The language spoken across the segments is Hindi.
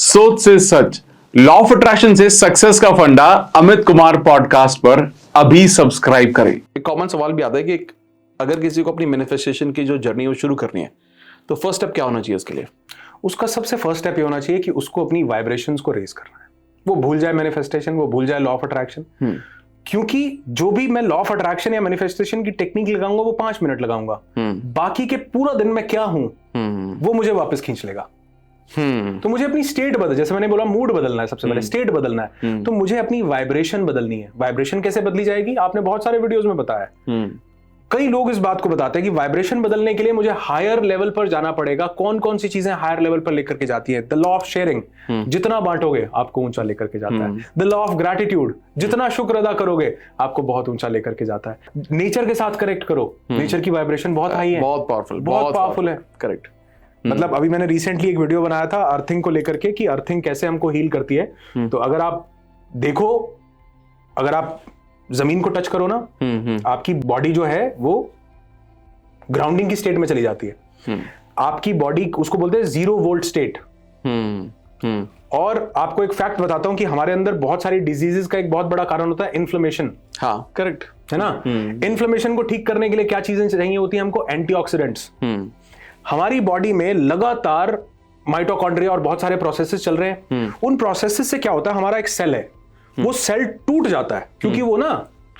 सोच से सच, लॉ ऑफ अट्रैक्शन से सक्सेस का फंडा, अमित कुमार पॉडकास्ट पर अभी सब्सक्राइब करें। एक कॉमन सवाल भी आता है कि अगर किसी को अपनी मैनिफेस्टेशन की जो जर्नी वो शुरू करनी है तो फर्स्ट स्टेप क्या होना चाहिए उसके लिए? उसका सबसे फर्स्ट स्टेप ये होना चाहिए कि उसको अपनी वाइब्रेशंस को रेज करना है। वो भूल जाए मैनिफेस्टेशन, वो भूल जाए लॉ ऑफ अट्रैक्शन। क्योंकि जो भी मैं लॉ ऑफ अट्रैक्शन या मैनिफेस्टेशन की टेक्निक लगाऊंगा वो 5 मिनट लगाऊंगा, बाकी के पूरा दिन में क्या हूं वो मुझे वापस खींच लेगा। तो मुझे अपनी स्टेट बदल, जैसे मैंने बोला मूड बदलना है, सबसे पहले स्टेट बदलना है, तो मुझे अपनी वाइब्रेशन बदलनी है। वाइब्रेशन कैसे बदली जाएगी? आपने बहुत सारे वीडियोस में बताया। कई लोग इस बात को बताते हैं कि वाइब्रेशन बदलने के लिए मुझे हायर लेवल पर जाना पड़ेगा। कौन कौन सी चीजें हायर लेवल पर लेकर के जाती है? द लॉ ऑफ शेयरिंग, जितना बांटोगे आपको ऊंचा लेकर के जाता है। द लॉ ऑफ ग्रैटिट्यूड, जितना शुक्र अदा करोगे आपको बहुत ऊंचा लेकर के जाता है। नेचर के साथ कनेक्ट करो, नेचर की वाइब्रेशन बहुत हाई है, बहुत पावरफुल है। करेक्ट। मतलब अभी मैंने रिसेंटली एक वीडियो बनाया था अर्थिंग को लेकर के कि अर्थिंग कैसे हमको हील करती है। तो अगर आप देखो, अगर आप जमीन को टच करो ना, आपकी बॉडी जो है वो ग्राउंडिंग की स्टेट में चली जाती है। आपकी बॉडी, उसको बोलते हैं 0 वोल्ट स्टेट। और आपको एक फैक्ट बताता हूं कि हमारे अंदर बहुत सारी डिजीजेस का एक बहुत बड़ा कारण होता है इन्फ्लेमेशन। हाँ, करेक्ट है ना। इन्फ्लेमेशन को ठीक करने के लिए क्या चीजें चाहिए होती है हमको? एंटीऑक्सीडेंट्स। हमारी बॉडी में लगातार माइटोकॉन्ड्रिया और बहुत सारे प्रोसेसेस चल रहे हैं। उन प्रोसेसेस से क्या होता है, हमारा एक सेल है, वो सेल टूट जाता है क्योंकि वो ना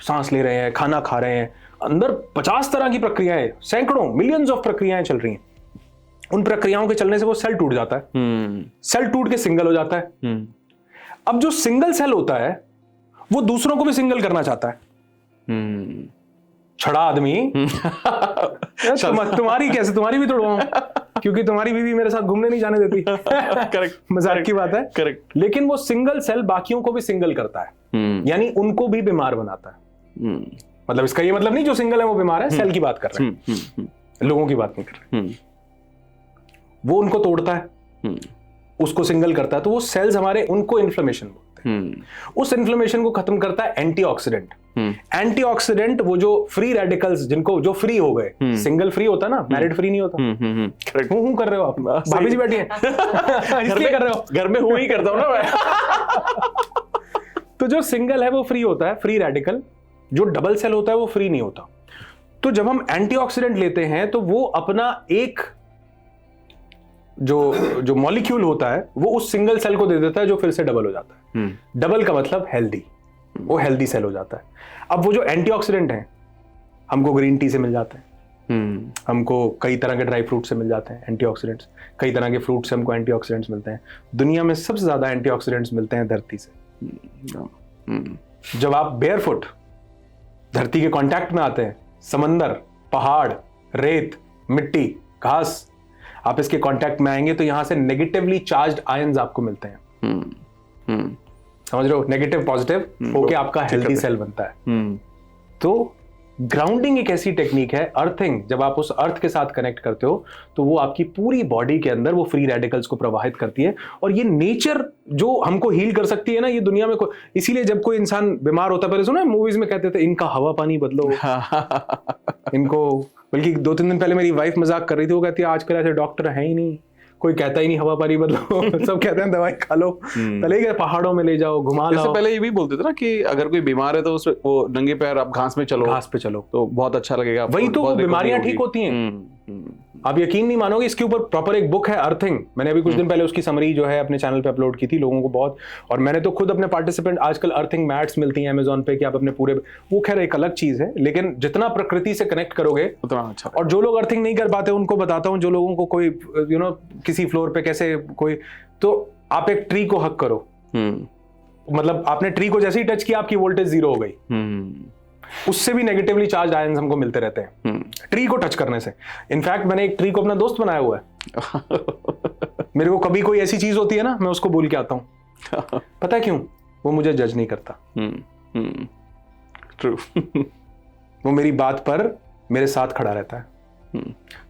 सांस ले रहे हैं, खाना खा रहे हैं, अंदर 50 तरह की प्रक्रियाएं, सैकड़ों मिलियंस ऑफ प्रक्रियाएं चल रही हैं। उन प्रक्रियाओं के चलने से वो सेल टूट जाता है। सेल टूट के सिंगल हो जाता है। अब जो सिंगल सेल होता है वो दूसरों को भी सिंगल करना चाहता है। छड़ा आदमी तुम्हारी कैसे, तुम्हारी भी तोड़वाऊं क्योंकि तुम्हारी बीवी मेरे साथ घूमने नहीं जाने देती। करेक्ट, मजाक की बात है। करेक्ट। लेकिन वो सिंगल सेल बाकियों को भी सिंगल करता है, यानी उनको भी बीमार बनाता है। मतलब इसका ये मतलब नहीं जो सिंगल है वो बीमार है, सेल की बात कर रहे हैं, लोगों की बात नहीं कर रहे। वो उनको तोड़ता है, उसको सिंगल करता है, तो वो सेल्स हमारे, उनको इन्फ्लेमेशन बोलते हैं। उस इन्फ्लेमेशन को खत्म करता है एंटीऑक्सीडेंट। एंटीऑक्सीडेंट वो जो फ्री रेडिकल्स, जिनको जो फ्री हो गए, सिंगल फ्री होता ना, मैरिड फ्री नहीं होता। करेक्ट। हूं कर रहे हो आप, भाभी जी बैठी हैं इसलिए कर रहे हो। घर में हूं ही करता हूं ना मैं। तो जो सिंगल है वो फ्री होता है, फ्री रेडिकल। जो डबल सेल होता है वो फ्री नहीं होता। तो जब हम एंटीऑक्सीडेंट लेते हैं तो वो अपना एक जो मॉलिक्यूल होता है वो उस सिंगल सेल को दे देता है, जो फिर से डबल हो जाता है। डबल का मतलब हेल्दी, वो हेल्दी सेल हो जाता है। अब वो जो एंटीऑक्सीडेंट हैं हमको ग्रीन टी से मिल जाते हैं, हमको कई तरह के ड्राई फ्रूट से मिल जाते हैं एंटीऑक्सीडेंट्स, कई तरह के फ्रूट से हमको एंटीऑक्सीडेंट्स मिलते हैं। दुनिया में सबसे ज्यादा एंटीऑक्सीडेंट्स मिलते हैं धरती से। जब आप बेयरफुट धरती के कांटेक्ट में आते हैं, समंदर, पहाड़, रेत, मिट्टी, घास, आप इसके कांटेक्ट में आएंगे तो यहां से नेगेटिवली चार्ज्ड आयंस आपको मिलते हैं। समझ रहे हो? नेगेटिव पॉजिटिव होके आपका हेल्दी सेल बनता है। तो ग्राउंडिंग एक ऐसी टेक्निक है, अर्थिंग, जब आप उस अर्थ के साथ कनेक्ट करते हो तो वो आपकी पूरी बॉडी के अंदर वो फ्री रेडिकल्स को प्रवाहित करती है। और ये नेचर जो हमको हील कर सकती है ना, ये दुनिया में इसीलिए जब कोई इंसान बीमार होता है, पहले सुना मूवीज में कहते थे इनका हवा पानी बदलो इनको। बल्कि 2-3 दिन पहले मेरी वाइफ मजाक कर रही थी, वो कहती है आजकल ऐसे डॉक्टर है ही नहीं, कोई कहता ही नहीं हवा पानी बदलो सब कहते हैं दवाई खा लो, पहले ही पहाड़ों में ले जाओ, घुमा लो। जैसे पहले ये भी बोलते थे ना कि अगर कोई बीमार है तो उसमें वो नंगे पैर आप घास पे चलो तो बहुत अच्छा लगेगा। वही तो बीमारियां ठीक होती हैं। आप यकीन नहीं मानोगे, इसके ऊपर प्रॉपर एक बुक है अर्थिंग। मैंने अभी कुछ दिन पहले उसकी समरी जो है अपने चैनल पे अपलोड की थी लोगों को बहुत। और मैंने तो खुद अपने पार्टिसिपेंट, आजकल अर्थिंग मैट्स मिलती हैं अमेजोन पे कि आप अपने पूरे, वो खैर एक अलग चीज है, लेकिन जितना प्रकृति से कनेक्ट करोगे उतना अच्छा। और जो लोग अर्थिंग नहीं कर पाते उनको बताता हूँ, जो लोगों को कोई किसी फ्लोर पे कैसे कोई, तो आप एक ट्री को हक करो। मतलब आपने ट्री को जैसे ही टच किया आपकी वोल्टेज 0 हो गई। उससे भी नेगेटिवली चार्ज आयंस हमको मिलते रहते हैं ट्री को टच करने से। इनफैक्ट मैंने एक ट्री को अपना दोस्त बनाया हुआ है। मेरे को कभी कोई ऐसी चीज होती है ना, मैं उसको बोल के आता हूं। पता है क्यों? वो मुझे जज नहीं करता। ट्रू। वो मेरी बात पर मेरे साथ खड़ा रहता है।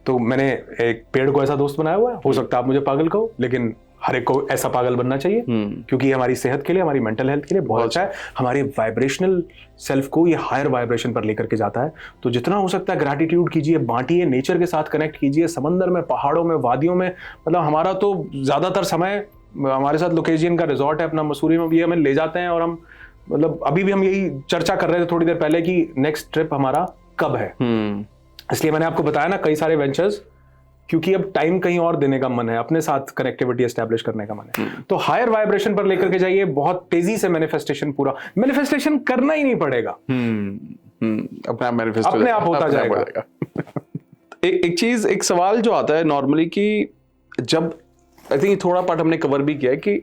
तो मैंने एक पेड़ को ऐसा दोस्त बनाया हुआ है। हो सकता है आप मुझे पागल कहो, लेकिन हर एक को ऐसा पागल बनना चाहिए, क्योंकि ये हमारी सेहत के लिए, हमारी मेंटल हेल्थ के लिए बहुत अच्छा है। हमारे वाइब्रेशनल सेल्फ को ये हायर वाइब्रेशन पर लेकर के जाता है। तो जितना हो सकता है ग्रैटिट्यूड कीजिए, बांटिए, नेचर के साथ कनेक्ट कीजिए, समंदर में, पहाड़ों में, वादियों में। मतलब हमारा तो ज्यादातर समय हमारे साथ लोकेजियन का रिजॉर्ट है अपना मसूरी में, भी हमें ले जाते हैं और हम मतलब अभी भी हम यही चर्चा कर रहे थे थोड़ी देर पहले कि नेक्स्ट ट्रिप हमारा कब है। इसलिए मैंने आपको बताया ना कई सारे वेंचर्स, क्योंकि अब टाइम कहीं और देने का मन है, अपने साथ कनेक्टिविटी एस्टैब्लिश करने का मन है। तो हायर वाइब्रेशन पर लेकर के जाइए, बहुत तेजी से मैनिफेस्टेशन करना ही नहीं पड़ेगा, अपने आप होता जाएगा। एक चीज, एक सवाल जो आता है नॉर्मली कि जब आई थिंक थोड़ा पार्ट हमने कवर भी किया है कि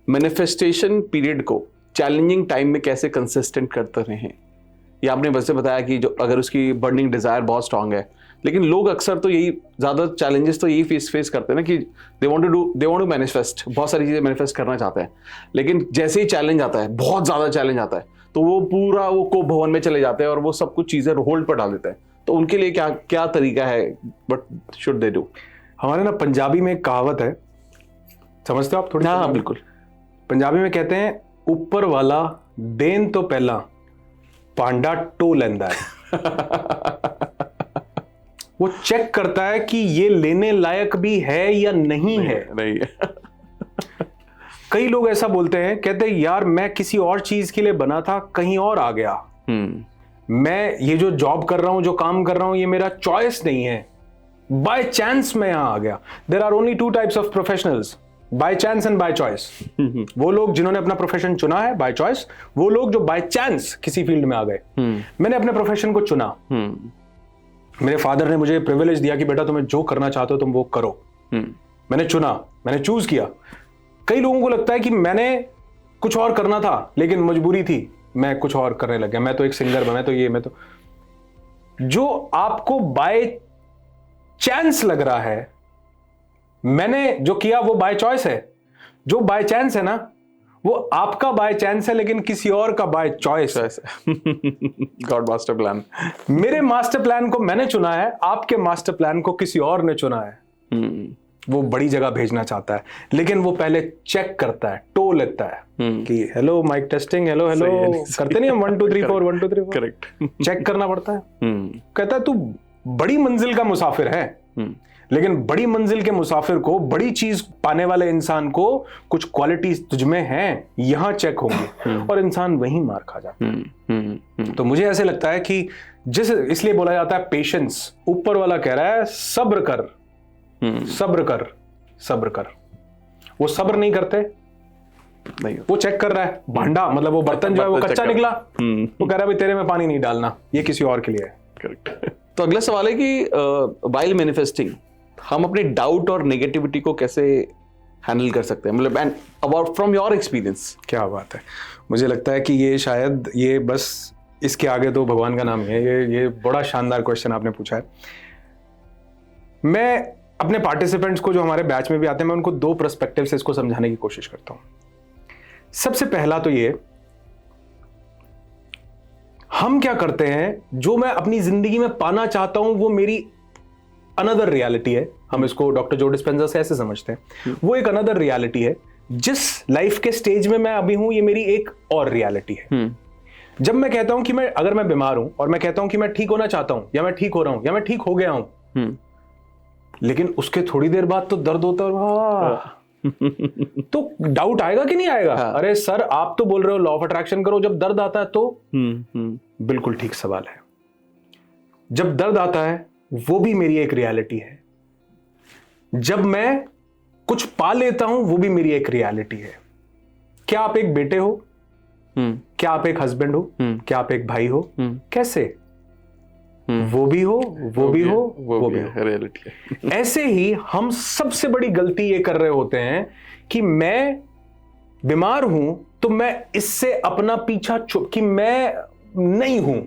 मैनिफेस्टेशन पीरियड को चैलेंजिंग टाइम में कैसे कंसिस्टेंट करते रहे। या आपने वैसे बताया कि जो अगर उसकी बर्निंग डिजायर बहुत स्ट्रांग है, लेकिन लोग अक्सर तो यही ज्यादा चैलेंजेस तो यही फेस करते हैं ना कि दे वांट टू मैनिफेस्ट, बहुत सारी चीजें मैनिफेस्ट करना चाहते हैं, लेकिन जैसे ही चैलेंज आता है, बहुत ज्यादा चैलेंज आता है, तो वो पूरा वो को भवन में चले जाते हैं और वो सब कुछ चीजें होल्ड पर डाल देते हैं। तो उनके लिए क्या क्या तरीका है, बट शुड दे डू? हमारे ना पंजाबी में एक कहावत है, समझते हो आप थोड़ी? हाँ बिल्कुल। पंजाबी में कहते हैं, ऊपर वाला देन तो पहला पांडा टो लेंदा है। वो चेक करता है कि ये लेने लायक भी है या नहीं है। कई लोग ऐसा बोलते हैं, कहते हैं यार मैं किसी और चीज के लिए बना था, कहीं और आ गया। मैं ये जो जॉब कर रहा हूं, जो काम कर रहा हूं, ये मेरा चॉइस नहीं है, बाय चांस मैं यहां आ गया। There are only two types of professionals, by chance and by choice. वो लोग जिन्होंने अपना प्रोफेशन चुना है बाय चॉइस, वो लोग जो बाय चांस किसी फील्ड में आ गए। मैंने अपने प्रोफेशन को चुना। मेरे फादर ने मुझे प्रिविलेज दिया कि बेटा तुम्हें जो करना चाहते हो तुम वो करो। मैंने चुना, मैंने चूज किया। कई लोगों को लगता है कि मैंने कुछ और करना था लेकिन मजबूरी थी, मैं कुछ और करने लग गया, मैं तो एक सिंगर, मैं तो जो आपको बाय चांस लग रहा है, मैंने जो किया वो बाय चॉइस है। जो बाय चांस है ना, वो आपका बाय चांस है लेकिन किसी और का बाय चॉइस है। God master plan. मेरे मास्टर प्लान को मैंने चुना है, आपके मास्टर प्लान को किसी और ने चुना है। वो बड़ी जगह भेजना चाहता है, लेकिन वो पहले चेक करता है, टो लेता है कि hello mike testing, hello hello करते नहीं हम 1 2 3 4 1 2 3 4। करेक्ट। चेक करना पड़ता है। कहता है तू बड़ी मंजिल का मुसाफिर है, लेकिन बड़ी मंजिल के मुसाफिर को, बड़ी चीज पाने वाले इंसान को कुछ क्वालिटीज तुझमें हैं, यहां चेक होंगे, और इंसान वहीं मार खा जाता है। तो मुझे ऐसे लगता है कि इसलिए बोला जाता है पेशेंस। ऊपर वाला कह रहा है सब्र कर, सब्र कर, सब्र कर। वो सब्र नहीं करते, नहीं, वो चेक कर रहा है भांडा, मतलब वो बर्तन जो है वो कच्चा निकला, वो कह रहा है भाई तेरे में पानी नहीं डालना, ये किसी और के लिए है। करेक्ट। तो अगला सवाल है कि व्हाइल मैनिफेस्टिंग हम अपने डाउट और नेगेटिविटी को कैसे हैंडल कर सकते हैं, मतलब and about from your experience. क्या बात है। मुझे लगता है कि ये शायद ये बस इसके आगे तो भगवान का नाम ही है। ये बड़ा शानदार क्वेश्चन आपने पूछा है। मैं अपने पार्टिसिपेंट्स को, जो हमारे बैच में भी आते हैं, मैं उनको 2 पर्सपेक्टिव से इसको समझाने की कोशिश करता हूं। सबसे पहला तो ये, हम क्या करते हैं, जो मैं अपनी जिंदगी में पाना चाहता हूं वो मेरी अनदर रियलिटी है। हम इसको डॉक्टर जो डिस्पेंजा से ऐसे समझते हैं, वो एक अनदर रियलिटी है। जिस लाइफ के स्टेज में मैं अभी हूं, ये मेरी एक और रियलिटी है। जब मैं कहता हूं कि अगर मैं बीमार हूं और मैं कहता हूं कि मैं ठीक होना चाहता हूं, या मैं ठीक हो रहा हूं, या मैं ठीक हो गया हूं, लेकिन उसके थोड़ी देर बाद तो दर्द होता है, तो डाउट आएगा कि नहीं आएगा? अरे सर आप तो बोल रहे हो लॉ ऑफ अट्रैक्शन करो, जब दर्द आता है तो बिल्कुल ठीक सवाल है। जब दर्द आता है वो भी मेरी एक रियलिटी है। जब मैं कुछ पा लेता हूं वो भी मेरी एक रियलिटी है। क्या आप एक बेटे हो? क्या आप एक हस्बैंड हो? क्या आप एक भाई हो? कैसे? वो भी हो, वो भी हो, वो भी हो, रियलिटी है। ऐसे ही हम सबसे बड़ी गलती ये कर रहे होते हैं कि मैं बीमार हूं तो मैं इससे अपना पीछा छुप कि मैं नहीं हूं।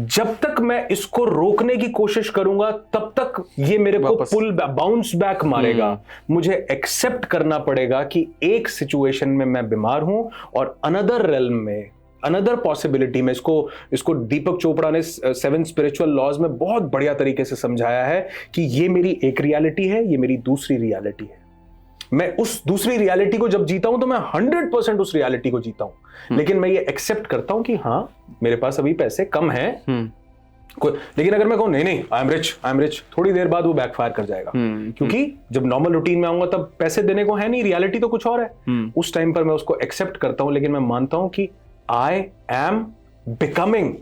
जब तक मैं इसको रोकने की कोशिश करूंगा तब तक ये मेरे को बाउंस बैक मारेगा। मुझे एक्सेप्ट करना पड़ेगा कि एक सिचुएशन में मैं बीमार हूं और अनदर रेल्म में, अनदर पॉसिबिलिटी में, इसको दीपक चोपड़ा ने 7 स्पिरिचुअल लॉज में बहुत बढ़िया तरीके से समझाया है कि ये मेरी एक रियलिटी है, ये मेरी दूसरी रियलिटी है। मैं उस दूसरी रियलिटी को जब जीता हूं तो मैं 100% उस रियलिटी को जीता हूं, लेकिन मैं ये एक्सेप्ट करता हूं कि हाँ मेरे पास अभी पैसे कम हैं, लेकिन अगर मैं कहूं नहीं आई एम रिच, थोड़ी देर बाद वो बैकफायर कर जाएगा। क्योंकि जब नॉर्मल रूटीन में आऊंगा तब पैसे देने को है नहीं, रियलिटी तो कुछ और है। उस टाइम पर मैं उसको एक्सेप्ट करता हूं, लेकिन मैं मानता हूं कि आई एम बिकमिंग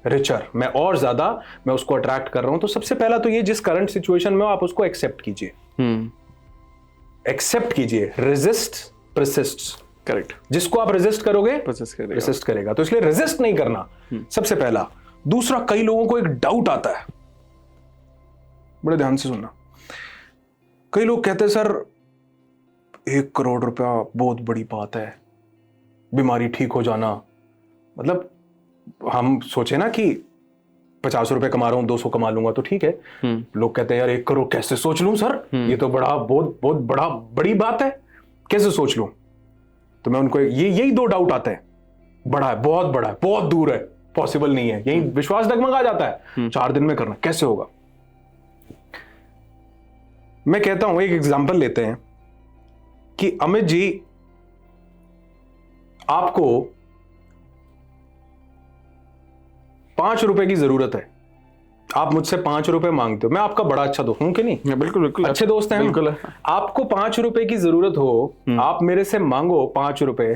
रिचर, मैं और ज्यादा मैं उसको अट्रैक्ट कर रहा हूं। तो सबसे पहला तो ये, जिस करंट सिचुएशन में हो आप उसको एक्सेप्ट कीजिए, एक्सेप्ट कीजिए। Resist persists, correct. जिसको आप रेजिस्ट करोगे रेजिस्ट करेगा, तो इसलिए रेजिस्ट नहीं करना सबसे पहला। दूसरा, कई लोगों को एक डाउट आता है, बड़े ध्यान से सुनना। कई लोग कहते हैं सर 1 करोड़ रुपया बहुत बड़ी बात है, बीमारी ठीक हो जाना। मतलब हम सोचे ना कि 50 रुपए कमा रहा हूं, 200 कमा लूंगा तो ठीक है। लोग कहते हैं यार 1 करोड़ कैसे सोच लूं सर, ये तो बहुत बड़ी बात है, कैसे सोच लूं। तो मैं उनको यही 2 डाउट आते हैं, बड़ा है, बहुत दूर है, पॉसिबल नहीं है, यही विश्वास डगमगा जाता है। 4 दिन में करना कैसे होगा। मैं कहता हूं, एक एग्जांपल लेते हैं कि अमित जी, आपको 5 रुपए की जरूरत है, आप मुझसे 5 रुपए मांगते हो, मैं आपका बड़ा अच्छा दोस्त हूं कि नहीं? बिल्कुल अच्छे दोस्त हैं, बिल्कुल। आपको 5 रुपए की जरूरत हो, आप मेरे से मांगो 5 रुपए,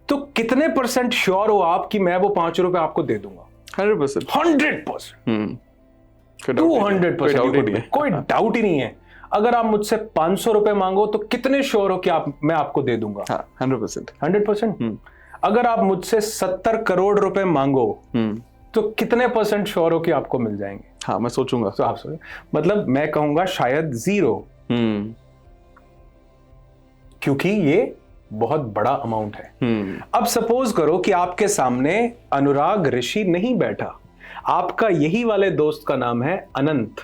तो कितने % श्योर हो आप कि मैं वो 5 रुपए आपको दे दूंगा? 100%। 100%, 200%, कोई डाउट ही नहीं है। अगर आप मुझसे 500 रुपए मांगो तो कितने श्योर हो कि मैं आपको दे दूंगा? 100%। अगर आप मुझसे 70 करोड़ रुपए मांगो तो कितने % श्योर हो कि आपको मिल जाएंगे? हाँ, मैं सोचूंगा। तो आप सोचें, मतलब मैं कहूंगा शायद 0, क्योंकि ये बहुत बड़ा अमाउंट है। अब सपोज करो कि आपके सामने अनुराग ऋषि नहीं बैठा, आपका यही वाले दोस्त का नाम है अनंत।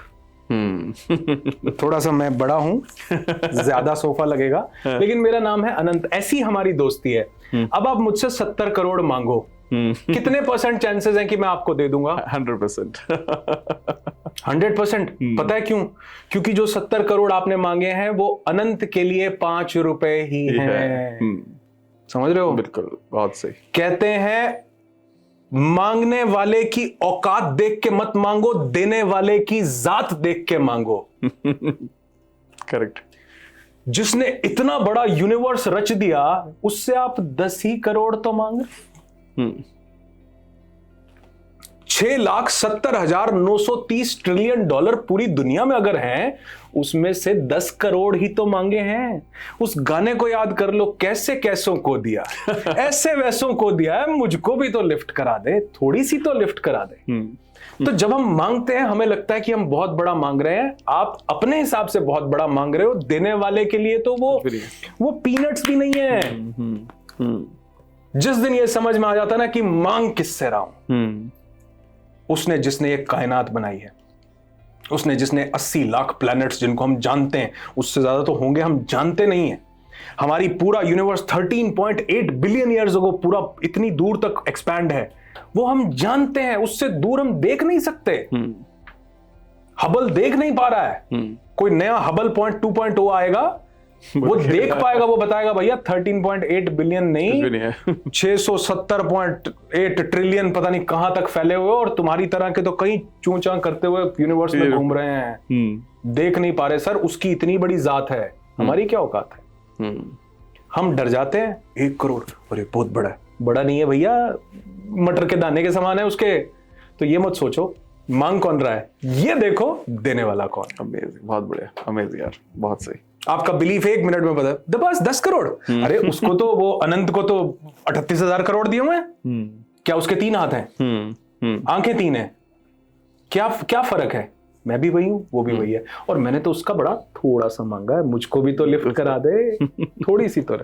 थोड़ा सा मैं बड़ा हूं, ज्यादा सोफा लगेगा, लेकिन मेरा नाम है अनंत। ऐसी हमारी दोस्ती है। अब आप मुझसे 70 करोड़ मांगो, कितने % चांसेस हैं कि मैं आपको दे दूंगा? 100%। 100%। पता है क्यों? क्योंकि जो 70 करोड़ आपने मांगे हैं वो अनंत के लिए 5 रुपए ही हैं। समझ रहे हो? बिल्कुल, बहुत सही। कहते हैं मांगने वाले की औकात देख के मत मांगो, देने वाले की जात देख के मांगो। करेक्ट। जिसने इतना बड़ा यूनिवर्स रच दिया, उससे आप 10 ही करोड़ तो मांग रहे। 6,70,930 ट्रिलियन डॉलर पूरी दुनिया में अगर हैं, उसमें से 10 करोड़ ही तो मांगे हैं। उस गाने को याद कर लो, कैसे कैसों को दिया, ऐसे वैसों को दिया है, मुझको भी तो लिफ्ट करा दे, थोड़ी सी तो लिफ्ट करा दे। तो जब हम मांगते हैं हमें लगता है कि हम बहुत बड़ा मांग रहे हैं। आप अपने हिसाब से बहुत बड़ा मांग रहे हो, देने वाले के लिए तो वो पीनट्स भी नहीं है। जिस दिन ये समझ में आ जाता है ना कि मांग किससे रहा हूं, उसने जिसने ये कायनात बनाई है, उसने जिसने 80 लाख प्लैनेट्स जिनको हम जानते हैं, उससे ज्यादा तो होंगे, हम जानते नहीं हैं। हमारी पूरा यूनिवर्स 13.8 बिलियन ईयर्स अगो पूरा इतनी दूर तक एक्सपैंड है, वो हम जानते हैं। उससे दूर हम देख नहीं सकते। हबल देख नहीं पा रहा है। कोई नया हबल पॉइंट 2.0 आएगा, वो देख पाएगा, वो बताएगा भैया 13.8 बिलियन नहीं 670.8 ट्रिलियन पता नहीं कहां तक फैले हुए, और तुम्हारी तरह के तो कई चूं-चां करते हुए यूनिवर्स में घूम रहे हैं। देख नहीं पा रहे सर, उसकी इतनी बड़ी जात है, हमारी क्या औकात है? हम डर जाते हैं। 1 करोड़, अरे बहुत बड़ा है। बड़ा नहीं है भैया, मटर के दाने के समान है उसके। तो ये मत सोचो मांग कौन रहा है, ये देखो देने वाला कौन। अमेजिंग, बहुत बढ़िया, अमेजिंग यार, बहुत सही। आपका बिलीफ 1 मिनट में बता, बस 10 करोड़। अरे उसको तो, वो अनंत को तो 38,000 करोड़ दिए हुए हैं। क्या उसके 3 हाथ हैं, आंखें 3 हैं, क्या फर्क है? मैं भी वही हूं, वो भी वही है, और मैंने तो उसका बड़ा थोड़ा सा मांगा है, मुझको भी तो लिफ्ट करा दे थोड़ी सी। तो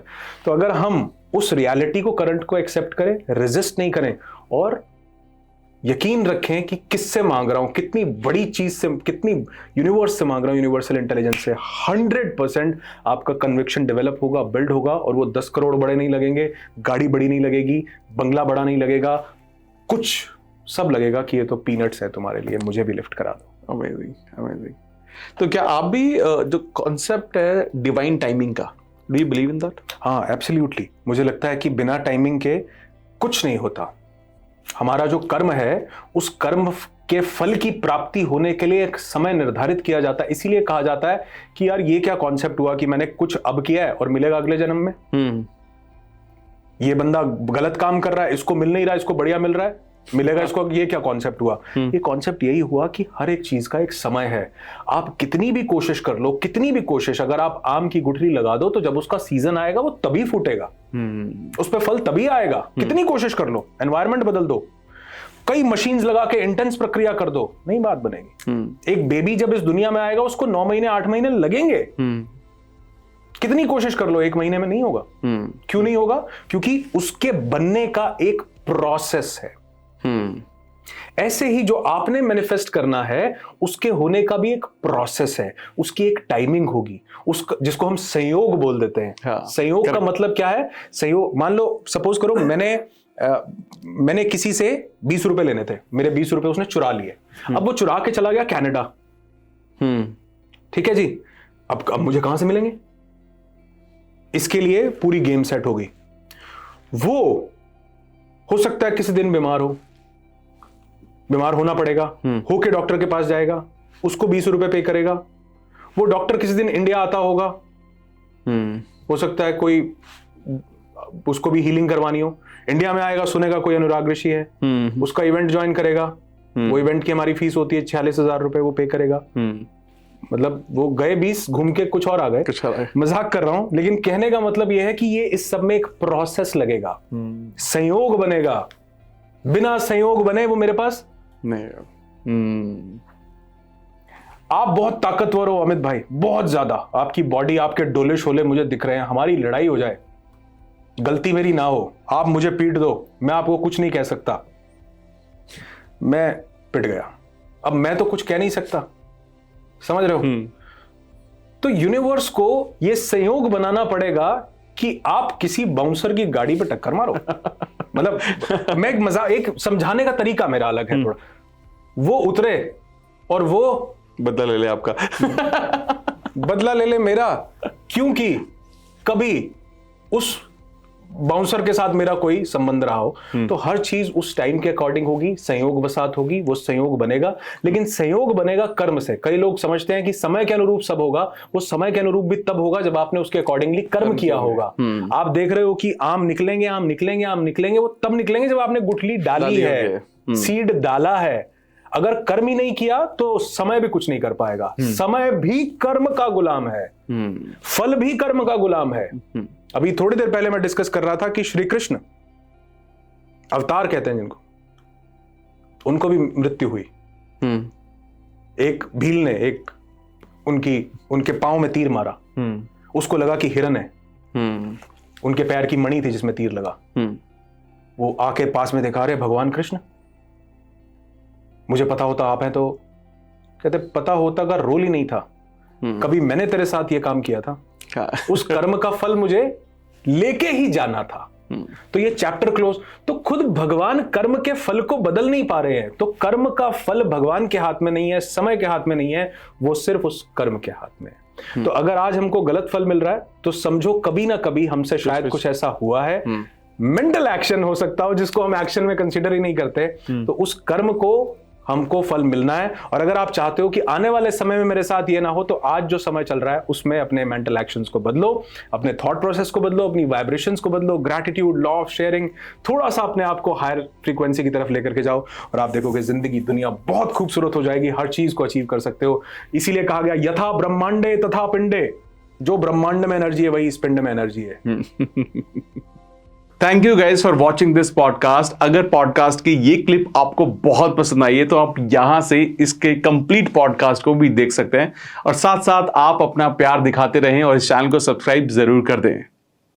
अगर हम उस रियलिटी को, करंट को एक्सेप्ट करें, रेजिस्ट नहीं करें, और यकीन रखें कि किससे मांग रहा हूं, कितनी बड़ी चीज से, कितनी यूनिवर्स से मांग रहा हूं, यूनिवर्सल इंटेलिजेंस से, 100% आपका कन्विक्शन डेवलप होगा, बिल्ड होगा, और वो 10 करोड़ बड़े नहीं लगेंगे, गाड़ी बड़ी नहीं लगेगी, बंगला बड़ा नहीं लगेगा, कुछ सब लगेगा कि ये तो पीनट्स है तुम्हारे लिए, मुझे भी लिफ्ट करा दो। Amazing, amazing. तो क्या आप भी जो कॉन्सेप्ट है डिवाइन टाइमिंग का, do you believe in that? हाँ, एब्सोल्युटली। मुझे लगता है कि बिना टाइमिंग के कुछ नहीं होता। हमारा जो कर्म है, उस कर्म के फल की प्राप्ति होने के लिए एक समय निर्धारित किया जाता है। इसीलिए कहा जाता है कि यार ये क्या कॉन्सेप्ट हुआ कि मैंने कुछ अब किया है और मिलेगा अगले जन्म में। ये बंदा गलत काम कर रहा है, इसको मिल नहीं रहा, इसको बढ़िया मिल रहा है, मिलेगा इसको। ये क्या कॉन्सेप्ट हुआ? ये कॉन्सेप्ट यही हुआ कि हर एक चीज का एक समय है। आप कितनी भी कोशिश कर लो, कितनी भी कोशिश, अगर आप आम की गुठली लगा दो तो जब उसका सीजन आएगा वो तभी फूटेगा, उस पर फल तभी आएगा। कितनी कोशिश कर लो, एनवायरमेंट बदल दो, कई मशीन्स लगा के इंटेंस प्रक्रिया कर दो, नहीं बात बनेगी। एक बेबी जब इस दुनिया में आएगा उसको 9 महीने 8 महीने लगेंगे। कितनी कोशिश कर लो, 1 महीने में नहीं होगा। क्यों नहीं होगा? क्योंकि उसके बनने का एक प्रोसेस है। ऐसे ही जो आपने मैनिफेस्ट करना है उसके होने का भी एक प्रोसेस है, उसकी एक टाइमिंग होगी, उसका जिसको हम संयोग बोल देते हैं। हाँ, संयोग का मतलब क्या है? संयोग, मान लो सपोज करो मैंने किसी से 20 रुपए लेने थे, मेरे 20 रुपए उसने चुरा लिए। अब वो चुरा के चला गया कनाडा। ठीक है जी, अब मुझे कहां से मिलेंगे? इसके लिए पूरी गेम सेट होगी। वो हो सकता है किसी दिन बीमार होना पड़ेगा, होके डॉक्टर के पास जाएगा, उसको 20 रुपए पे करेगा। वो डॉक्टर किसी दिन इंडिया आता होगा, हो सकता है कोई उसको भी हीलिंग करवानी हो, इंडिया में आएगा, सुनेगा कोई अनुराग ऋषि है, उसका इवेंट ज्वाइन करेगा। वो इवेंट की हमारी फीस होती है 46,000 रुपए, वो पे करेगा। मतलब वो गए 20, घूम के कुछ और आ गए। मजाक कर रहा हूं, लेकिन कहने का मतलब यह है कि ये इस सब में एक प्रोसेस लगेगा, संयोग बनेगा। बिना संयोग बने वो मेरे पास नहीं। आप बहुत ताकतवर हो अमित भाई, बहुत ज्यादा, आपकी बॉडी, आपके डोले शोले मुझे दिख रहे हैं। हमारी लड़ाई हो जाए, गलती मेरी ना हो, आप मुझे पीट दो, मैं आपको कुछ नहीं कह सकता, मैं पिट गया। अब मैं तो कुछ कह नहीं सकता, समझ रहे हो? तो यूनिवर्स को यह संयोग बनाना पड़ेगा कि आप किसी बाउंसर की गाड़ी पे टक्कर मारो। मतलब मैं एक समझाने का तरीका मेरा अलग है थोड़ा। वो उतरे और वो बदला ले ले आपका। बदला ले ले मेरा, क्योंकि कभी उस बाउंसर के साथ मेरा कोई संबंध रहा हो। तो हर चीज उस टाइम के अकॉर्डिंग होगी, संयोग बसात होगी, वो संयोग बनेगा। लेकिन संयोग बनेगा कर्म से। कई लोग समझते हैं कि समय के अनुरूप सब होगा, वो समय के अनुरूप भी तब होगा जब आपने उसके अकॉर्डिंगली कर्म किया होगा। आप देख रहे हो कि आम निकलेंगे, आम निकलेंगे, आम निकलेंगे, वो तब निकलेंगे जब आपने गुठली डाली है, सीड डाला है। अगर कर्म ही नहीं किया तो समय भी कुछ नहीं कर पाएगा। समय भी कर्म का गुलाम है, फल भी कर्म का गुलाम है। अभी थोड़ी देर पहले मैं डिस्कस कर रहा था कि श्री कृष्ण अवतार कहते हैं जिनको, उनको भी मृत्यु हुई। एक भील ने उनके पांव में तीर मारा, उसको लगा कि हिरन है। उनके पैर की मणि थी जिसमें तीर लगा। वो आके पास में देखा, अरे भगवान कृष्ण, मुझे पता होता आप हैं तो। कहते पता होता का रोल ही नहीं था, कभी मैंने तेरे साथ ये काम किया था, उस कर्म का फल मुझे लेके ही जाना था। तो ये चैप्टर क्लोज। तो खुद भगवान कर्म के फल को बदल नहीं पा रहे हैं। तो कर्म का फल भगवान के हाथ में नहीं है, समय के हाथ में नहीं है, वो सिर्फ उस कर्म के हाथ में है। तो अगर आज हमको गलत फल मिल रहा है तो समझो कभी ना कभी हमसे शायद कुछ ऐसा हुआ है। मेंटल एक्शन हो सकता हो जिसको हम एक्शन में कंसीडर ही नहीं करते। तो उस कर्म को हमको फल मिलना है। और अगर आप चाहते हो कि आने वाले समय में मेरे साथ ये ना हो, तो आज जो समय चल रहा है उसमें अपने मेंटल एक्शंस को बदलो, अपने थॉट प्रोसेस को बदलो, अपनी वाइब्रेशंस को बदलो, ग्रैटिट्यूड, लॉ ऑफ शेयरिंग, थोड़ा सा अपने आप को हायर फ्रीक्वेंसी की तरफ लेकर के जाओ और आप देखोगे जिंदगी, दुनिया बहुत खूबसूरत हो जाएगी। हर चीज को अचीव कर सकते हो। इसीलिए कहा गया यथा ब्रह्मांडे तथा पिंडे, जो ब्रह्मांड में एनर्जी है वही इस पिंड में एनर्जी है। Thank you guys for watching this podcast. अगर पॉडकास्ट की ये क्लिप आपको बहुत पसंद आई है तो आप यहां से इसके कंप्लीट पॉडकास्ट को भी देख सकते हैं और साथ साथ आप अपना प्यार दिखाते रहें और इस चैनल को सब्सक्राइब जरूर कर दें।